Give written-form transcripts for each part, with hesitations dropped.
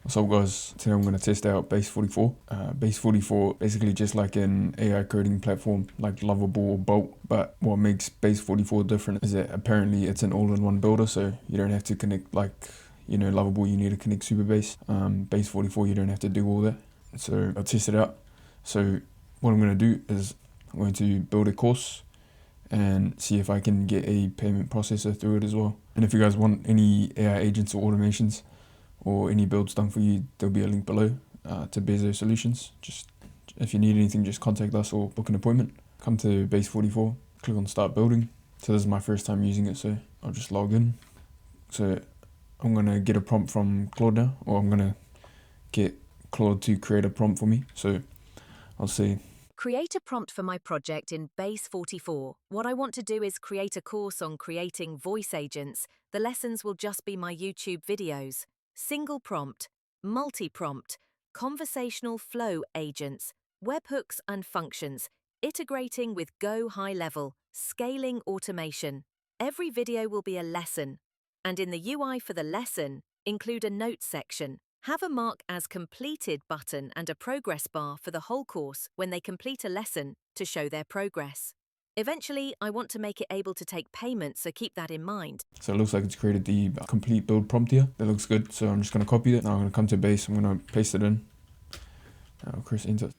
So guys, today I'm going to test out Base44. Base44 basically just like an AI coding platform like Lovable or Bolt, but what makes Base44 different is that apparently it's an all-in-one builder, so you don't have to connect like, Lovable, you need to connect Supabase. Base44, you don't have to do all that. So I'll test it out. So what I'm going to do is I'm going to build a course and see if I can get a payment processor through it as well. And if you guys want any AI agents or automations or any builds done for you, there'll be a link below to Bezo Solutions. Just if you need anything, just contact us or book an appointment. Come to Base44, click on start building. So this is my first time using it, so I'll just log in. So I'm gonna get a prompt from Claude now, or I'm gonna get Claude to create a prompt for me. So I'll say, create a prompt for my project in Base44. What I want to do is create a course on creating voice agents. The lessons will just be my YouTube videos. Single prompt, multi-prompt, conversational flow agents, webhooks and functions, integrating with Go high level, scaling automation. Every video will be a lesson. And in the UI for the lesson, include a notes section. Have a mark as completed button and a progress bar for the whole course when they complete a lesson to show their progress. Eventually, I want to make it able to take payments, so keep that in mind. So it looks like it's created the complete build prompt here. That looks good. So I'm just going to copy it. Now I'm going to come to Base. I'm going to paste it in. I'll press enter.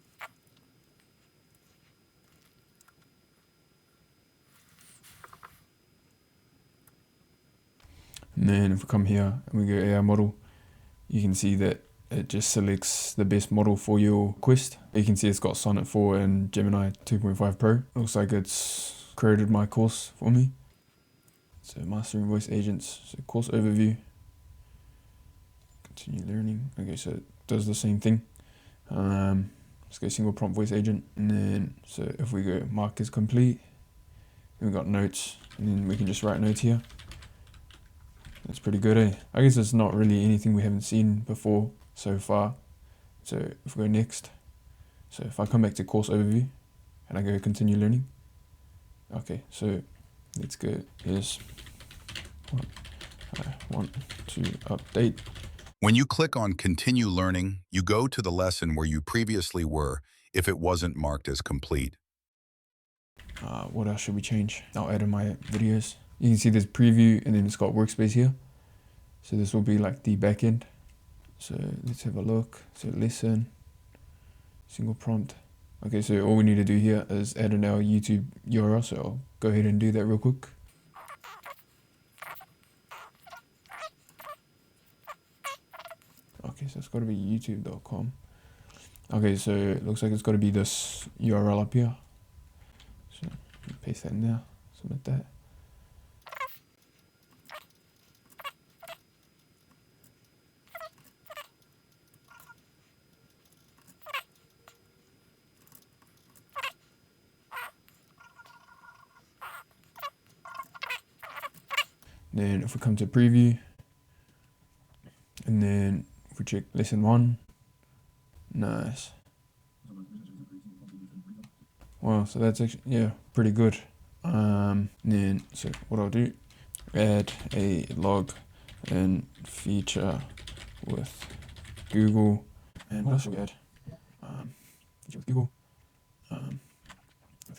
And then if we come here and we go AI model, you can see that it just selects the best model for your quest. You can see it's got Sonnet 4 and Gemini 2.5 Pro. Looks like it's created my course for me. So mastering voice agents, so course overview, continue learning. Okay, so it does the same thing. Let's go single prompt voice agent, and then so if we go mark as complete, then we got notes, and then we can just write notes here. That's pretty good, eh? I guess it's not really anything we haven't seen before so far. So if we go next, so if I come back to course overview and I go continue learning, okay, so let's go, here's what I want to update. When you click on Continue Learning, you go to the lesson where you previously were if it wasn't marked as complete. What else should we change? I'll add in my videos. You can see there's preview and then it's got workspace here. So this will be like the back end. So let's have a look. So lesson, single prompt. Okay, so all we need to do here is add in our YouTube URL. So I'll go ahead and do that real quick. Okay, so it's got to be youtube.com. Okay, so it looks like it's got to be this URL up here. So paste that in there, submit that. Then if we come to preview, and then if we check lesson 1, nice. Wow, so that's actually, yeah, pretty good. Then, so what I'll do, add a log and feature with Google, and what else should we add? Feature with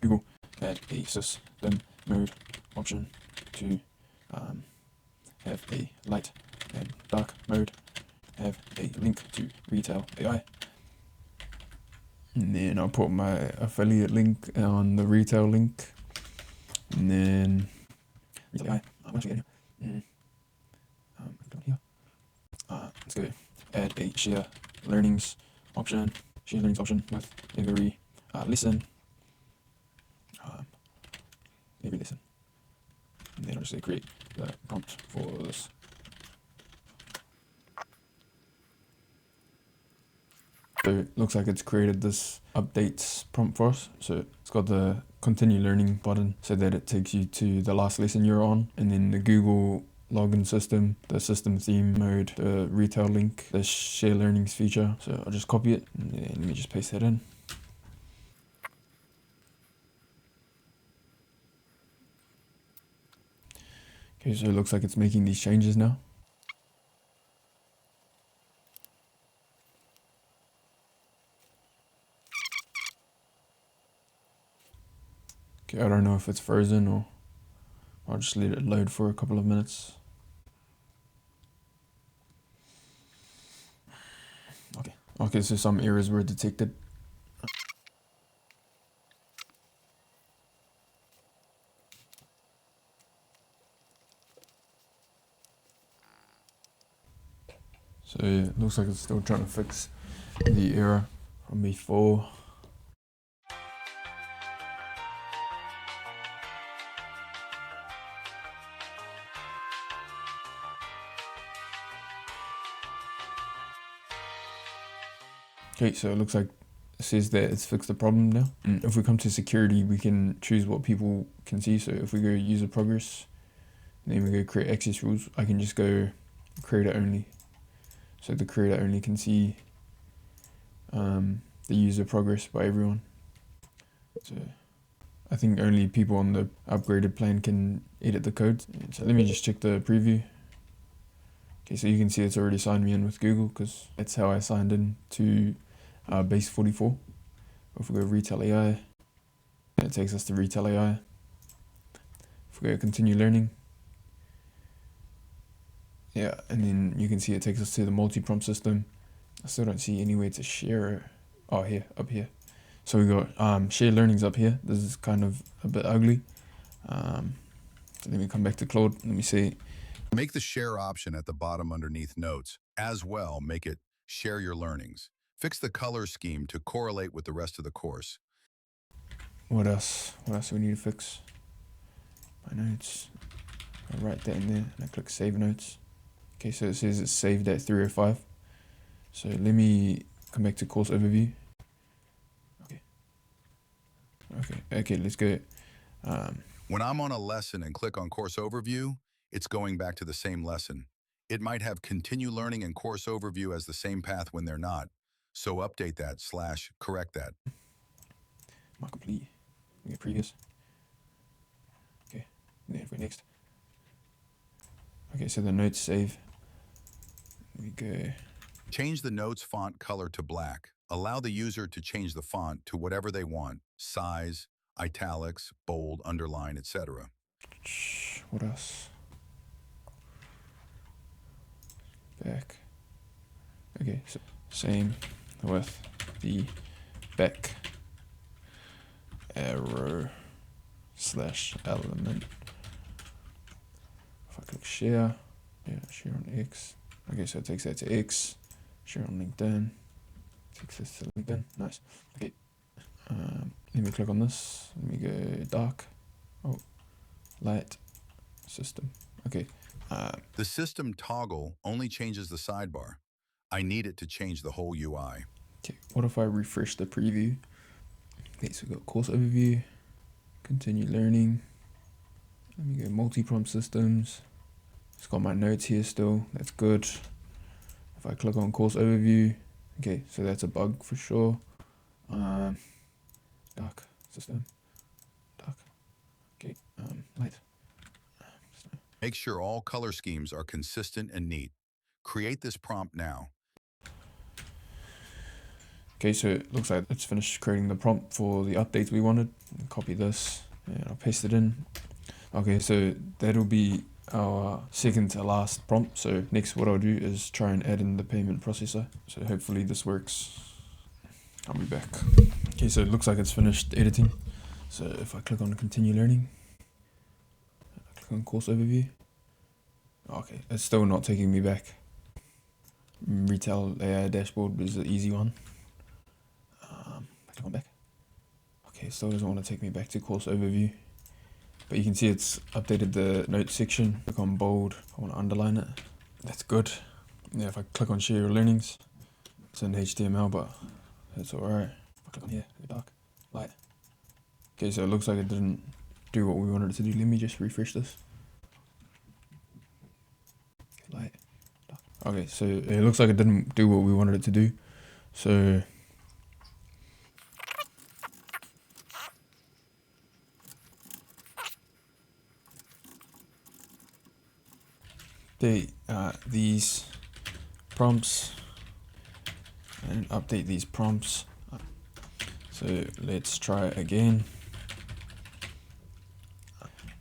Google, add a system mode option to have a light and dark mode, have a link to Retail AI. And then I'll put my affiliate link on the retail link. And then Retail AI, what should we add here? Down here. Let's go add a share learnings option. Share learnings option with every lesson. Every lesson. And then I'll just say create the prompt for this. So it looks like it's created this updates prompt for us. So it's got the continue learning button so that it takes you to the last lesson you're on, and then the Google login system, the system theme mode, the retail link, the share learnings feature. So I'll just copy it and then let me just paste that in. Okay, so it looks like it's making these changes now. Okay, I don't know if it's frozen or I'll just let it load for a couple of minutes. Okay, so some errors were detected. So yeah, it looks like it's still trying to fix the error from before. Okay, so it looks like it says that it's fixed the problem now. And if we come to security, we can choose what people can see. So if we go user progress, then we go create access rules, I can just go creator only. So the creator only can see the user progress by everyone. So I think only people on the upgraded plan can edit the code. So let me just check the preview. Okay, so you can see it's already signed me in with Google because that's how I signed in to Base44. If we go Retail AI, it takes us to Retail AI. If we go continue learning, yeah, and then you can see it takes us to the multi-prompt system. I still don't see any way to share it. Oh, here, up here. So we got share learnings up here. This is kind of a bit ugly. So let me come back to Claude. Let me see. Make the share option at the bottom underneath notes. As well, make it share your learnings. Fix the color scheme to correlate with the rest of the course. What else? What else do we need to fix? My notes. I write that in there and I click save notes. Okay, so it says it's saved at 305. So let me come back to course overview. Okay, let's go. When I'm on a lesson and click on course overview, it's going back to the same lesson. It might have continue learning and course overview as the same path when they're not. So update that / correct that. Mark complete. We get previous. Okay, and then for next. Okay, so the notes save. We go. Change the notes font color to black. Allow the user to change the font to whatever they want. Size, italics, bold, underline, etc. What else? Back. Okay, so same with the back arrow / element. If I click share, yeah, share on X. Okay, so it takes that to X. Share on LinkedIn. Takes this to LinkedIn. Nice. Okay. Let me click on this. Let me go dark. Oh, light. System. Okay. The system toggle only changes the sidebar. I need it to change the whole UI. Okay. What if I refresh the preview? Okay, so we got course overview. Continue learning. Let me go multi-prompt systems. It's got my notes here still. That's good. If I click on course overview, okay, so that's a bug for sure. Dark system. Dark. Okay. Light. Make sure all color schemes are consistent and neat. Create this prompt now. Okay, so it looks like it's finished creating the prompt for the updates we wanted. Copy this and I'll paste it in. Okay, so that'll be our second to last prompt. So next what I'll do is try and add in the payment processor. So hopefully this works. I'll be back. Okay, so it looks like it's finished editing. So if I click on continue learning, I click on course overview. Okay, it's still not taking me back. Retail AI dashboard was the easy one. Click on back. Okay, still doesn't want to take me back to course overview. But you can see it's updated the notes section. Click on bold, I want to underline it. That's good. Yeah, if I click on share your learnings, it's in HTML, but that's alright. If I click on here, dark, light. Okay, so it looks like it didn't do what we wanted it to do. Let me just refresh this. Light, dark. Okay, so it looks like it didn't do what we wanted it to do. So these prompts and update these prompts. So let's try again.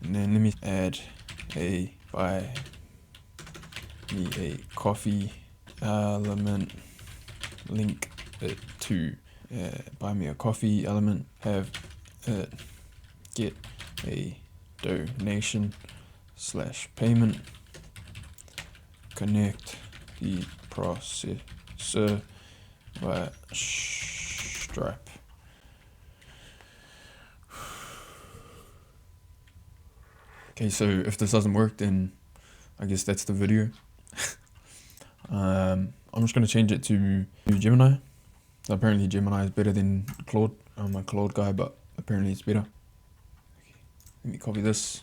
And then let me add a buy me a coffee element, link it to buy me a coffee element, have it get a donation / payment, connect the processor via Stripe. Okay, so if this doesn't work, then I guess that's the video. I'm just going to change it to Gemini. So apparently Gemini is better than Claude. I'm a Claude guy, but apparently it's better. Okay, let me copy this.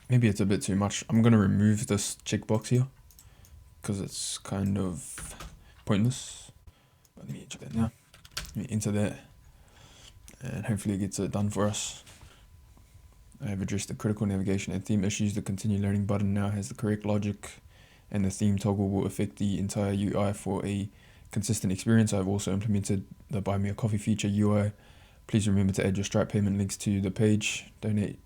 Maybe it's a bit too much. I'm going to remove this checkbox here because it's kind of pointless. But let me check that now. Let me enter that, and hopefully it gets it done for us. I have addressed the critical navigation and theme issues. The continue learning button now has the correct logic, and the theme toggle will affect the entire UI for a consistent experience. I've also implemented the buy me a coffee feature UI. Please remember to add your Stripe payment links to the page donate.js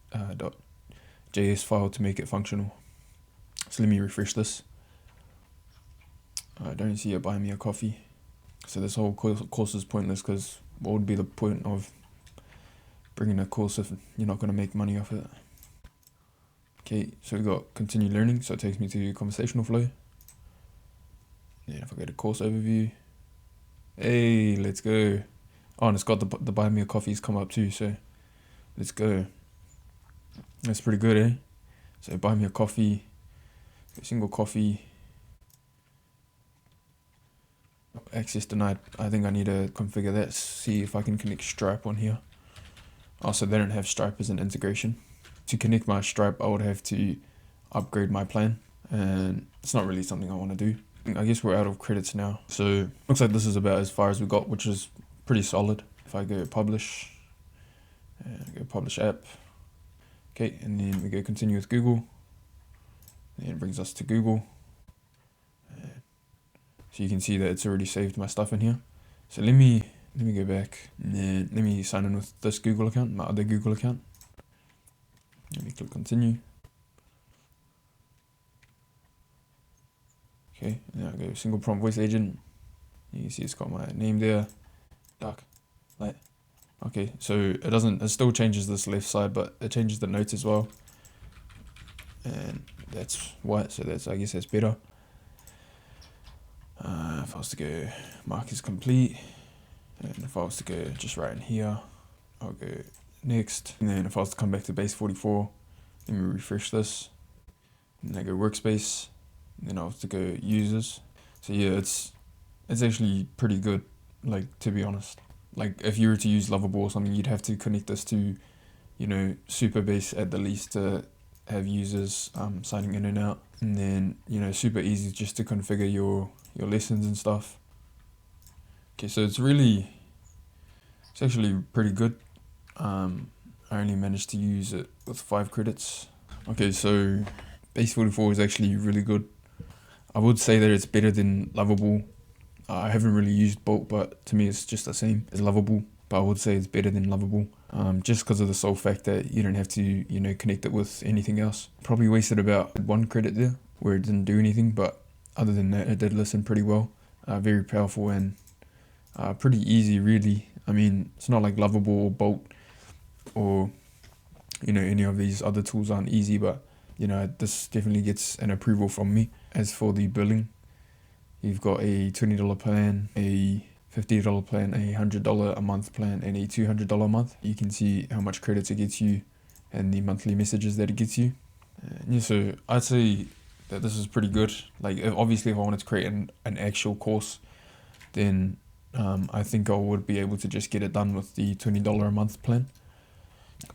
file to make it functional. So let me refresh this. I don't see a buy me a coffee. So this whole course is pointless, because what would be the point of bringing a course if you're not going to make money off it? Okay, so we got continue learning, so it takes me to conversational flow. Then if I go to course overview, hey, let's go. Oh, and it's got the buy me a coffees come up too, so let's go. That's pretty good, eh? So buy me a coffee, a single coffee. Access denied. I think I need to configure that, see if I can connect Stripe on here. Also, they don't have Stripe as an integration. To connect my Stripe, I would have to upgrade my plan, and it's not really something I want to do. I guess we're out of credits now, so looks like this is about as far as we got, which is pretty solid. If I go publish, and go publish app, okay, and then we go continue with Google, and it brings us to Google. So you can see that it's already saved my stuff in here. So let me go back, and then let me sign in with this Google account, my other Google account. Let me click continue. Okay, now I go single prompt voice agent. You can see it's got my name there, dark, light. Okay, so it still changes this left side, but it changes the notes as well. And that's white, so I guess that's better. If I was to go mark is complete, and if I was to go just right in here, I'll go next. And then if I was to come back to Base44, let me refresh this, and then I go workspace, and then I was to go users. So yeah, it's actually pretty good, like, to be honest. Like, if you were to use Lovable or something, you'd have to connect this to, Superbase at the least to have users signing in and out. And then, super easy just to configure your lessons and stuff. Okay, so it's actually pretty good. I only managed to use it with 5 credits. Okay, so Base44 is actually really good. I would say that it's better than Lovable. I haven't really used Bolt, but to me it's just the same as Lovable. But I would say it's better than Lovable, just because of the sole fact that you don't have to, connect it with anything else. Probably wasted about 1 credit there, where it didn't do anything, but other than that, it did listen pretty well. Very powerful and pretty easy, really. I mean, it's not like Lovable or Bolt or, any of these other tools aren't easy, but, this definitely gets an approval from me. As for the billing, you've got a $20 plan, a $50 plan, a $100 a month plan, and a $200 a month. You can see how much credits it gets you and the monthly messages that it gets you. Yeah, so I'd say that this is pretty good. Like, obviously, if I wanted to create an actual course, then I think I would be able to just get it done with the $20 a month plan.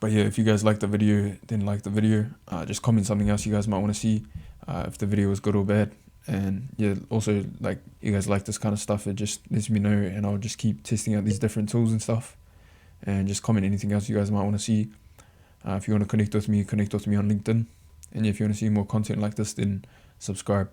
But yeah, if you guys like the video, then like the video. Just comment something else you guys might want to see, if the video was good or bad. And yeah, also, like, you guys like this kind of stuff, it just lets me know, and I'll just keep testing out these different tools and stuff. And just comment anything else you guys might want to see. If you want to connect with me on LinkedIn. And if you want to see more content like this, then subscribe.